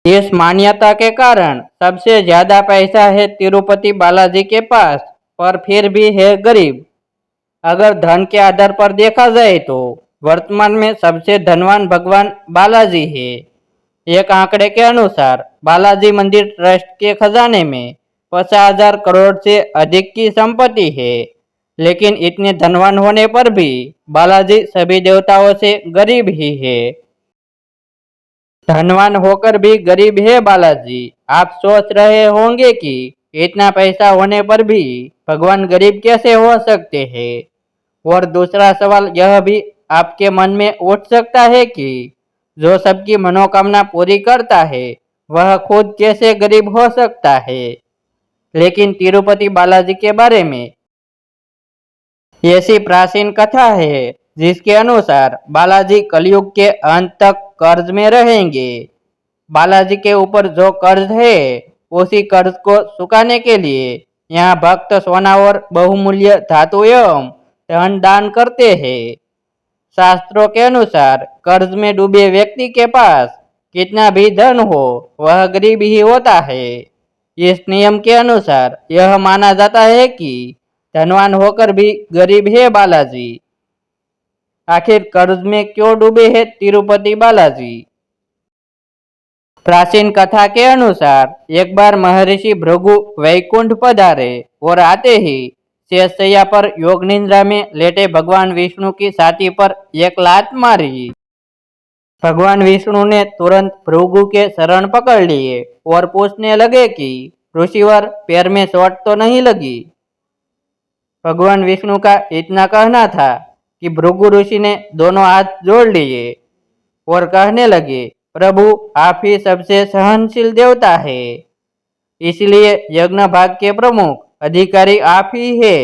इस मान्यता के कारण सबसे ज्यादा पैसा है तिरुपति बालाजी के पास, पर फिर भी है गरीब। अगर धन के आधार पर देखा जाए तो वर्तमान में सबसे धनवान भगवान बालाजी है। एक आंकड़े के अनुसार बालाजी मंदिर ट्रस्ट के खजाने में 50,000 करोड़ से अधिक की संपत्ति है। लेकिन इतने धनवान होने पर भी बालाजी सभी देवताओं से गरीब ही है। धनवान होकर भी गरीब है बालाजी। आप सोच रहे होंगे कि इतना पैसा होने पर भी भगवान गरीब कैसे हो सकते हैं। और दूसरा सवाल यह भी आपके मन में उठ सकता है कि जो सबकी मनोकामना पूरी करता है वह खुद कैसे गरीब हो सकता है। लेकिन तिरुपति बालाजी के बारे में ऐसी प्राचीन कथा है जिसके अनुसार बालाजी कलयुग के अंत तक कर्ज में रहेंगे। बालाजी के ऊपर जो कर्ज है उसी कर्ज को चुकाने के लिए यहाँ भक्त सोना और बहुमूल्य धातु एवं धन दान करते हैं। शास्त्रों के अनुसार कर्ज में डूबे व्यक्ति के पास कितना भी धन हो वह गरीब ही होता है। इस नियम के अनुसार यह माना जाता है कि धनवान होकर भी गरीब है बालाजी। आखिर कर्ज में क्यों डूबे हैं तिरुपति बालाजी। प्राचीन कथा के अनुसार एक बार महर्षि भृगु वैकुंठ पधारे और आते ही शेषशैया पर योग निद्रा में लेटे भगवान विष्णु की छाती पर एक लात मारी। भगवान विष्णु ने तुरंत भृगु के शरण पकड़ लिए और पूछने लगे कि ऋषिवर पैर में चोट तो नहीं लगी। भगवान विष्णु का इतना कहना था कि भृगु ऋषि ने दोनों हाथ जोड़ लिए और कहने लगे, प्रभु आप ही सबसे सहनशील देवता है, इसलिए यज्ञ भाग के प्रमुख अधिकारी आप ही है।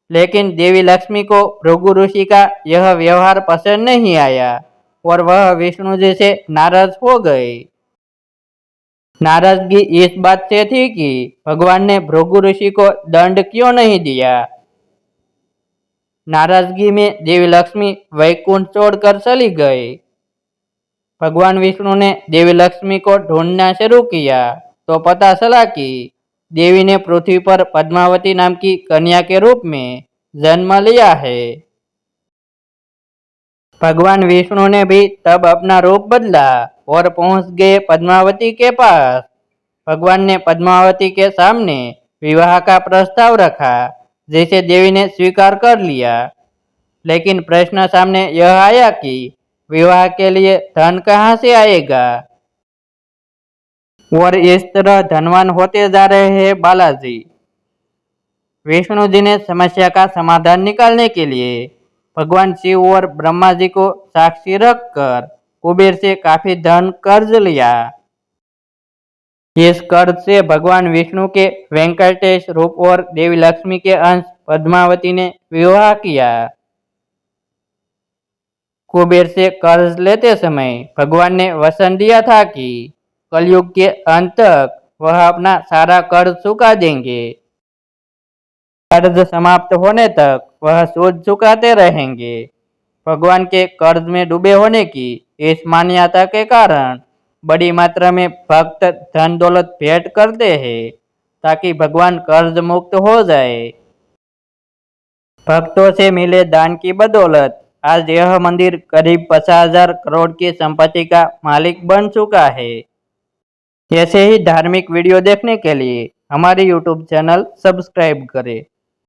लेकिन देवी लक्ष्मी को भृगु ऋषि का यह व्यवहार पसंद नहीं आया और वह विष्णु जी से नाराज हो गए। नाराजगी इस बात से थी कि भगवान ने भृगु ऋषि को दंड क्यों नहीं दिया। नाराजगी में देवी लक्ष्मी वैकुंठ छोड़कर चली गई। भगवान विष्णु ने देवी लक्ष्मी को ढूंढना शुरू किया तो पता चला कि देवी ने पृथ्वी पर पद्मावती नाम की कन्या के रूप में जन्म लिया है। भगवान विष्णु ने भी तब अपना रूप बदला और पहुंच गए पद्मावती के पास। भगवान ने पद्मावती के सामने विवाह का प्रस्ताव रखा जिसे देवी ने स्वीकार कर लिया। लेकिन प्रश्न सामने यह आया कि विवाह के लिए धन कहाँ से आएगा। और इस तरह धनवान होते जा रहे हैं बालाजी। विष्णु जी ने समस्या का समाधान निकालने के लिए भगवान शिव और ब्रह्मा जी को साक्षी रखकर कुबेर से काफी धन कर्ज लिया। इस कर्ज से भगवान विष्णु के वेंकटेश रूप और देवी लक्ष्मी के अंश पद्मावती ने विवाह किया। कुबेर से कर्ज लेते समय भगवान ने वचन दिया था कि कलयुग के अंत तक वह अपना सारा कर्ज चुका देंगे। कर्ज समाप्त होने तक वह सूद चुकाते रहेंगे। भगवान के कर्ज में डूबे होने की इस मान्यता के कारण बड़ी मात्रा में भक्त धन दौलत भेंट करते हैं ताकि भगवान कर्ज मुक्त हो जाए। भक्तों से मिले दान की बदौलत आज यह मंदिर करीब 50,000 करोड़ की संपत्ति का मालिक बन चुका है। ऐसे ही धार्मिक वीडियो देखने के लिए हमारे YouTube चैनल सब्सक्राइब करें।